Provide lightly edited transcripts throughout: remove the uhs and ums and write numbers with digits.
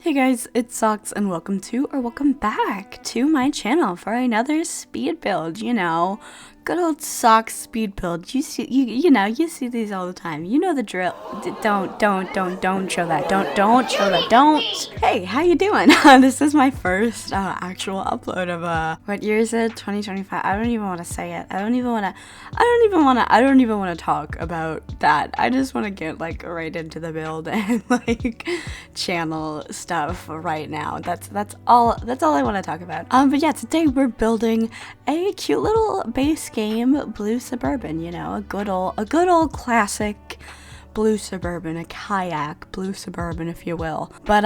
Hey guys, it's Socks and welcome back to my channel for another speed build, good old Socks speed build. You see these all the time. You know the drill. Don't show that. Don't show that. Don't. Hey, how you doing? This is my first actual upload of what year is it? 2025. I don't even want to say it. I don't even want to talk about that. I just want to get right into the build and channel stuff right now. That's all I want to talk about. But yeah, today we're building a cute little base game Blue Suburban, a good old classic Blue Suburban, a kayak Blue Suburban, if you will. But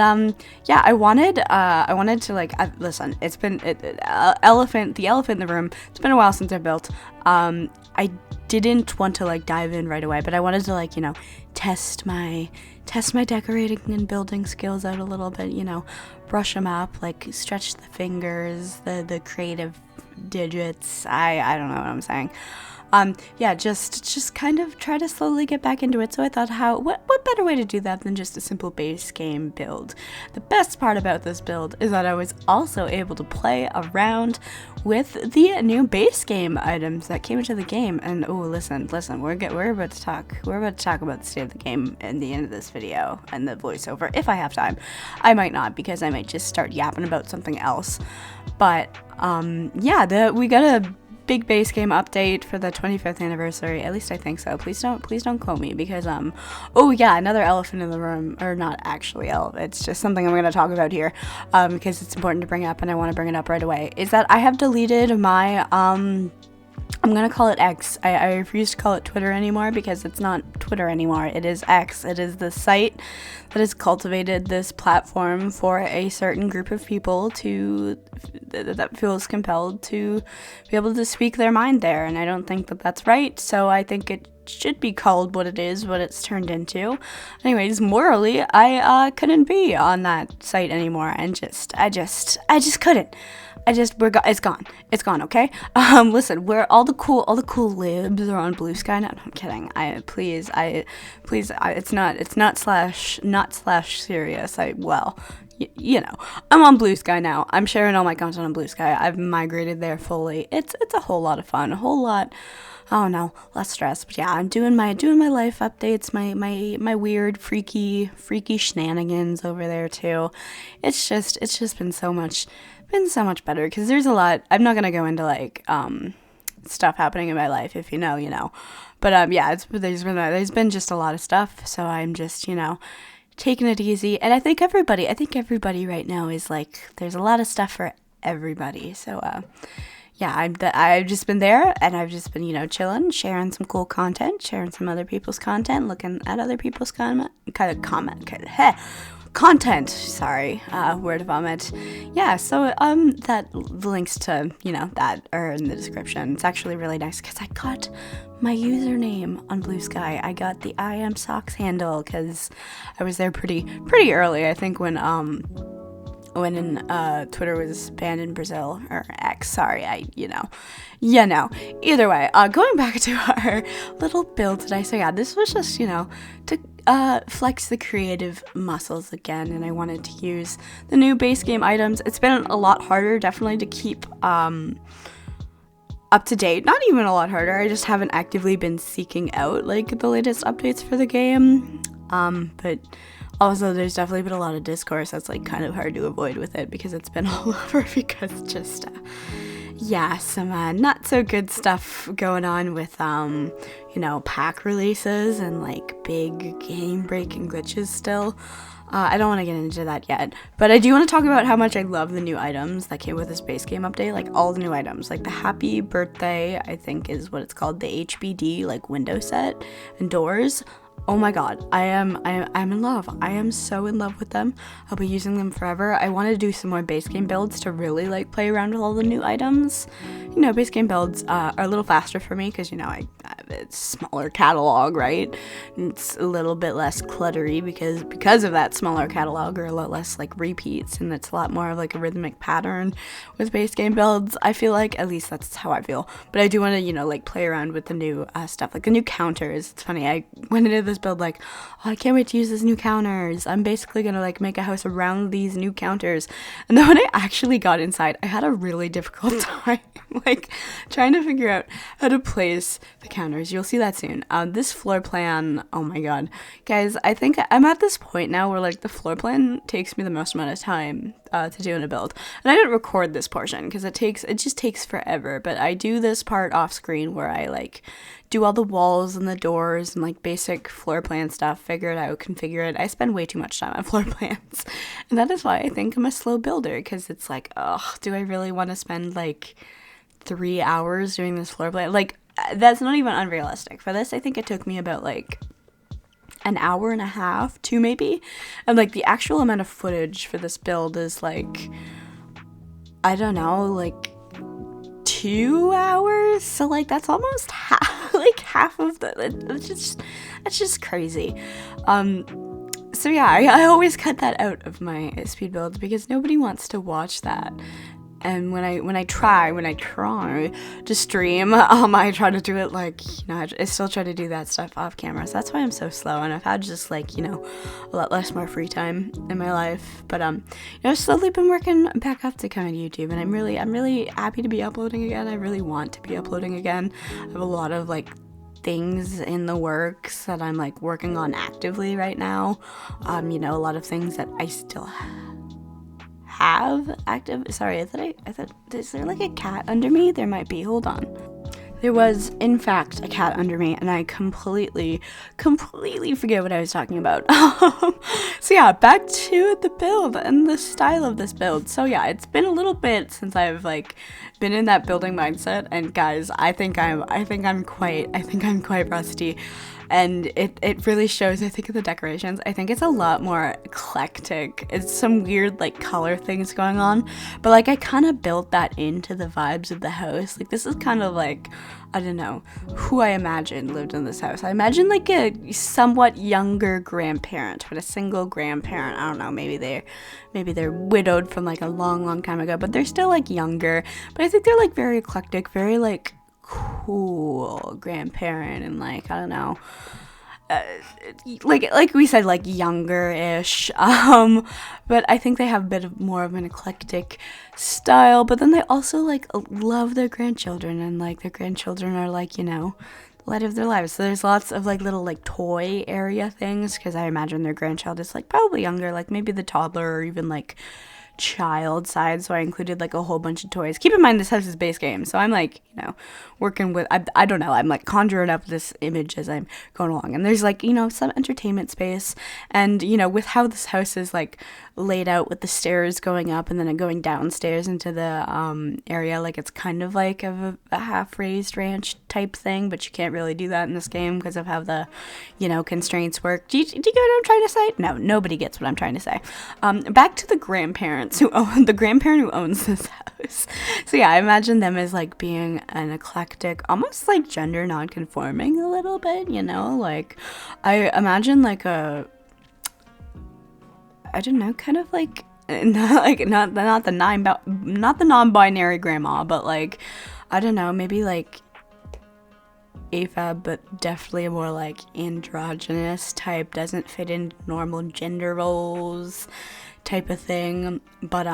yeah, I wanted to listen. It's been the elephant in the room. It's been a while since I built. I didn't want to dive in right away, but I wanted to test my decorating and building skills out a little bit. Brush them up, stretch the fingers, the creative digits. I don't know what I'm saying. Yeah, just kind of try to slowly get back into it. So I thought, what better way to do that than just a simple base game build? The best part about this build is that I was also able to play around with the new base game items that came into the game. And oh, listen, we're about to talk about the state of the game in the end of this video and the voiceover if I have time. I might not, because I might just start yapping about something else. But yeah, we got a big base game update for the 25th anniversary. At least I think so. Please don't quote me, because oh yeah, another elephant in the room, or not actually it's just something I'm going to talk about here, because it's important to bring up and I want to bring it up right away, is that I have deleted my I'm gonna call it X. I refuse to call it Twitter anymore, because it's not Twitter anymore. It is X. It is the site that has cultivated this platform for a certain group of people that feels compelled to be able to speak their mind there. And I don't think that that's right. So I think it should be called what it is, what it's turned into. Anyways, morally, I couldn't be on that site anymore, and I just couldn't. It's gone, okay? Listen, where all the cool libs are on Bluesky. No, I'm kidding. Please, it's not slash serious. I'm on Bluesky now. I'm sharing all my content on Bluesky. I've migrated there fully. It's a whole lot of fun, oh no, less stress. But yeah, I'm doing my life updates, my weird freaky shenanigans over there too. It's just been so much better, because there's a lot. I'm not gonna go into stuff happening in my life. If you know. But yeah, there's been just a lot of stuff. So I'm just taking it easy. And I think everybody right now is there's a lot of stuff for everybody. So yeah, I've just been there, and I've just been, chilling, sharing some cool content, sharing some other people's content, looking at other people's content. Sorry, word vomit. Yeah, so the links to that are in the description. It's actually really nice, because I got my username on Bluesky. I got the iamsockss handle, because I was there pretty early. I think when Twitter was banned in Brazil, or X, sorry, either way, going back to our little build today. So yeah, this was just, to flex the creative muscles again, and I wanted to use the new base game items. It's been a lot harder, definitely, to keep up to date. Not even a lot harder, I just haven't actively been seeking out the latest updates for the game, but also, there's definitely been a lot of discourse that's kind of hard to avoid with it, because it's been all over, because just yeah, some not so good stuff going on with pack releases and big game breaking glitches still. I don't want to get into that yet, but I do want to talk about how much I love the new items that came with this base game update. All the new items, the Happy Birthday, I think is what it's called, the HBD window set and doors. Oh my god, I'm in love. I am so in love with them. I'll be using them forever. I want to do some more base game builds to really play around with all the new items. Base game builds are a little faster for me, because a smaller catalog, right? It's a little bit less cluttery because of that smaller catalog, or a lot less like repeats, and it's a lot more of like a rhythmic pattern with base game builds. I feel like, at least that's how I feel. But I do want to, you know, like play around with the new stuff, like the new counters. It's funny, I went into this build like, oh, I can't wait to use these new counters. I'm basically gonna like make a house around these new counters. And then when I actually got inside, I had a really difficult time like trying to figure out how to place the counters. You'll see that soon. This floor plan, oh my god, guys, I think I'm at this point now where like the floor plan takes me the most amount of time to do in a build. And I didn't record this portion because it just takes forever, but I do this part off screen where I like do all the walls and the doors and like basic floor plan stuff, figure it out, configure it. I spend way too much time on floor plans, and that is why I think I'm a slow builder, because it's like, oh, do I really want to spend like 3 hours doing this floor plan? Like, that's not even unrealistic. For this, I think it took me about like an hour and a half, 2 maybe, and like the actual amount of footage for this build is like, I don't know, like 2 hours. So like that's almost half of the, it's just crazy. So yeah, I always cut that out of my speed builds because nobody wants to watch that. And when I try to stream, I try to do it like, you know, I still try to do that stuff off camera. So that's why I'm so slow, and I've had just like, you know, a lot less more free time in my life. But you know, I've slowly been working back up to kind of YouTube, and I'm really happy to be uploading again. I really want to be uploading again. I have a lot of like things in the works that I'm like working on actively right now. You know, a lot of things that I still have active. Sorry, I thought, is there like a cat under me? There might be. Hold on. There was, in fact, a cat under me, and I completely forget what I was talking about. So yeah, back to the build and the style of this build. So yeah, it's been a little bit since I've like been in that building mindset, and guys, I think I'm quite rusty. And it really shows, I think, in the decorations. I think it's a lot more eclectic. It's some weird, like, color things going on. But, like, I kind of built that into the vibes of the house. Like, this is kind of, like, I don't know, who I imagine lived in this house. I imagine, like, a somewhat younger grandparent, but a single grandparent. I don't know, maybe they're widowed from, like, a long time ago. But they're still, like, younger. But I think they're, like, very eclectic, very, like, cool grandparent, and like, I don't know, like we said, like younger-ish, but I think they have a bit more of an eclectic style. But then they also like love their grandchildren, and like their grandchildren are like, you know, the light of their lives. So there's lots of like little like toy area things, because I imagine their grandchild is like probably younger, like maybe the toddler or even like child side. So I included like a whole bunch of toys. Keep in mind, this house is base game, so I'm like, you know, working with, I don't know, I'm like conjuring up this image as I'm going along. And there's like, you know, some entertainment space, and you know, with how this house is like laid out with the stairs going up and then going downstairs into the area, like it's kind of like a half raised ranch type thing, but you can't really do that in this game because of how the, you know, constraints work. Do you get what I'm trying to say? No, nobody gets what I'm trying to say. Back to the grandparent who owns this house. So yeah, I imagine them as like being an eclectic, almost like gender non-conforming a little bit, you know, like I imagine like a, I don't know, kind of like not the non-binary grandma, but like, I don't know, maybe like AFAB, but definitely a more like androgynous type, doesn't fit in normal gender roles type of thing. But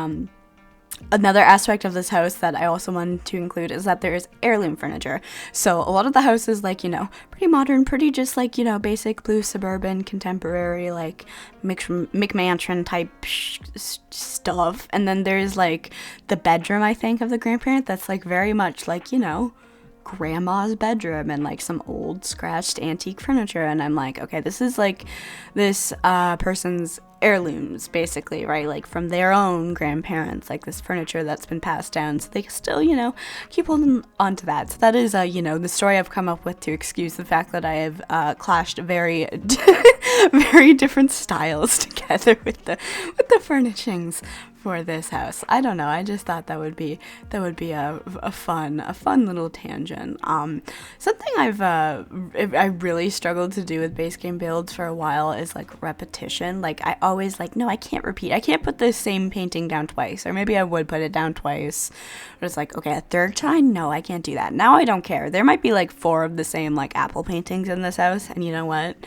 another aspect of this house that I also wanted to include is that there is heirloom furniture. So a lot of the house is like, you know, pretty modern, pretty just like, you know, basic blue suburban contemporary, like McMansion type stuff. And then there's like the bedroom, I think, of the grandparent that's like very much like, you know, grandma's bedroom, and like some old scratched antique furniture. And I'm like, okay, this is like this person's heirlooms, basically, right? Like from their own grandparents, like this furniture that's been passed down, so they can still, you know, keep holding on to that. So that is, you know, the story I've come up with to excuse the fact that I have clashed very very different styles together with the furnishings for this house. I don't know. I just thought that would be a fun little tangent. Something I really struggled to do with base game builds for a while is like repetition. Like I always like, no, I can't repeat. I can't put the same painting down twice. Or maybe I would put it down twice. But it's like, okay, a third time? No, I can't do that. Now I don't care. There might be like 4 of the same like apple paintings in this house, and you know what?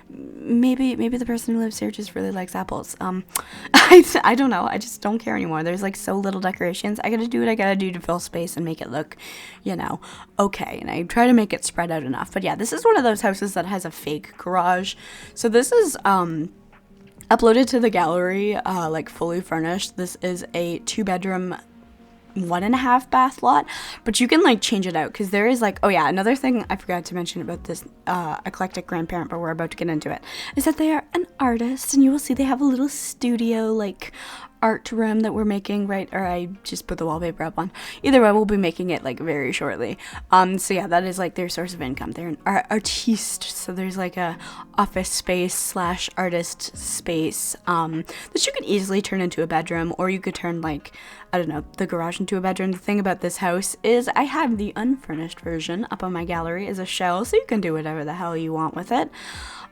Maybe the person who lives here just really likes apples. I don't know. I just don't care anymore. There's like so little decorations. I gotta do what I gotta do to fill space and make it look, okay. And I try to make it spread out enough. But yeah, this is one of those houses that has a fake garage. So this is uploaded to the gallery, like fully furnished. This is a 2-bedroom 1.5 bath lot, but you can like change it out because there is like, oh yeah, another thing I forgot to mention about this eclectic grandparent, but we're about to get into it, is that they are an artist, and you will see they have a little studio like art room that we're making, right? Or I just put the wallpaper up on. Either way, we'll be making it like very shortly. So yeah, that is like their source of income. They're an artiste, so there's like a office space / artist space that you could easily turn into a bedroom, or you could turn like, I don't know, the garage into a bedroom. The thing about this house is I have the unfurnished version up on my gallery as a shell, so you can do whatever the hell you want with it.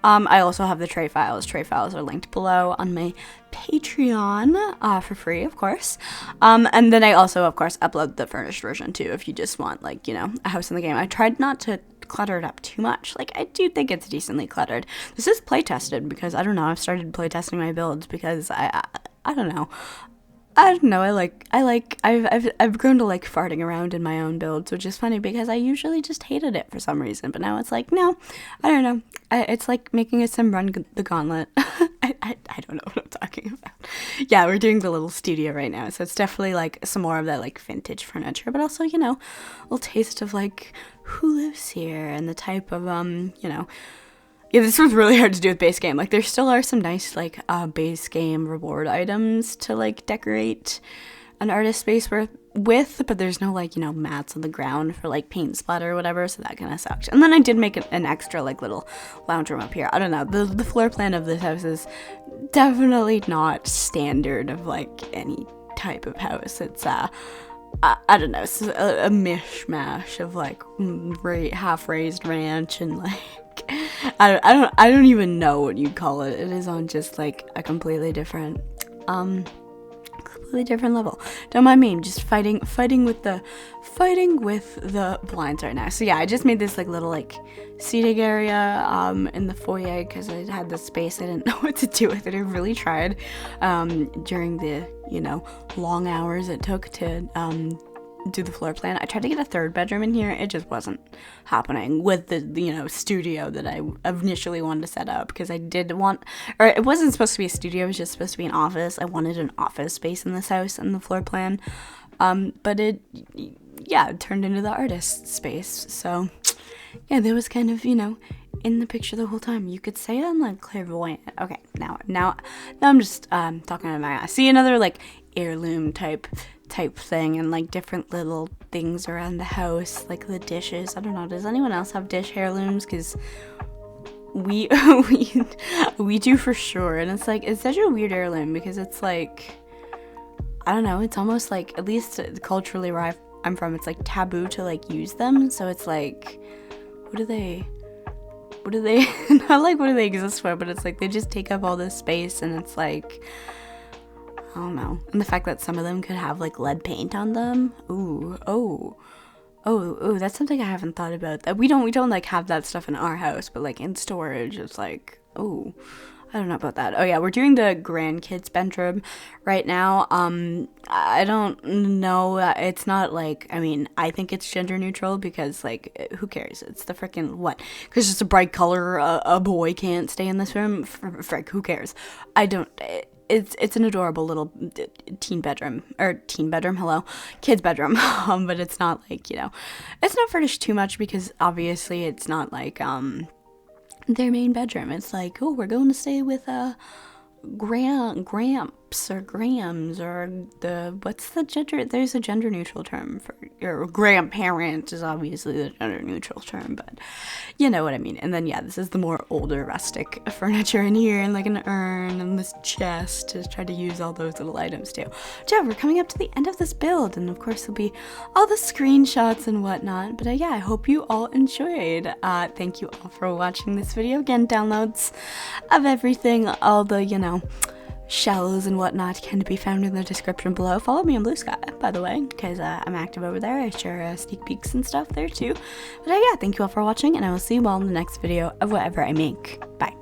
I also have the tray files. Tray files are linked below on my Patreon for free, of course. And then I also, of course, upload the furnished version too if you just want, like, a house in the game. I tried not to clutter it up too much. Like, I do think it's decently cluttered. This is play tested because, I don't know, I've started play testing my builds because I don't know. I've grown to like farting around in my own builds, which is funny because I usually just hated it for some reason, but now it's like, no, I don't know. It's like making a sim run the gauntlet. I don't know what I'm talking about. Yeah, we're doing the little studio right now, so it's definitely like some more of that like vintage furniture, but also, a little taste of like who lives here and the type of, yeah, this was really hard to do with base game. Like, there still are some nice, like, base game reward items to, like, decorate an artist space with, but there's no, like, mats on the ground for, like, paint splatter or whatever, so that kind of sucks. And then I did make an extra, like, little lounge room up here. I don't know, the floor plan of this house is definitely not standard of, like, any type of house. It's, I don't know, it's a mishmash of, like, half-raised ranch and, like, I don't even know what you'd call it. It is on just like a completely different level. Don't mind me, I'm just fighting with the blinds right now. So yeah, I just made this like little like seating area in the foyer because I had the space. I didn't know what to do with it. I really tried during the long hours it took to do the floor plan. I tried to get a 3rd bedroom in here. It just wasn't happening with the studio that I initially wanted to set up, because I did want, or it wasn't supposed to be a studio, it was just supposed to be an office. I wanted an office space in this house in the floor plan, but it turned into the artist space. So yeah, there was kind of in the picture the whole time. You could say I'm like clairvoyant. Okay, now I'm just talking out of my ass. See, another like heirloom type thing, and like different little things around the house, like the dishes. I don't know, does anyone else have dish heirlooms? Because we do for sure, and it's like, it's such a weird heirloom because it's like, I don't know, it's almost like, at least culturally where I'm from, it's like taboo to like use them. So it's like, what do they not like what do they exist for, but it's like they just take up all this space, and it's like, I don't know. And the fact that some of them could have like lead paint on them. Ooh, that's something I haven't thought about. We don't like have that stuff in our house, but like in storage, it's like, I don't know about that. Oh yeah, we're doing the grandkids bedroom right now. I don't know. It's not like, I mean, I think it's gender neutral because like, who cares? It's the freaking what? Because it's a bright color. A boy can't stay in this room. Frick, who cares? It's an adorable little kids bedroom, but it's not like, it's not furnished too much because obviously it's not like, their main bedroom. It's like, we're going to stay with, Gramps, ALPS or grams or what's the gender? There's a gender neutral term for your grandparent is obviously the gender neutral term, but you know what I mean. And then yeah, this is the more older rustic furniture in here, and like an urn and this chest to try to use all those little items too. So we're coming up to the end of this build, and of course there'll be all the screenshots and whatnot. But yeah, I hope you all enjoyed. Thank you all for watching this video. Again, downloads of everything, all the, you know, shells and whatnot can be found in the description below. Follow me on Bluesky, by the way, because I'm active over there. I share sneak peeks and stuff there too. But yeah, thank you all for watching, and I will see you all in the next video of whatever I make. Bye.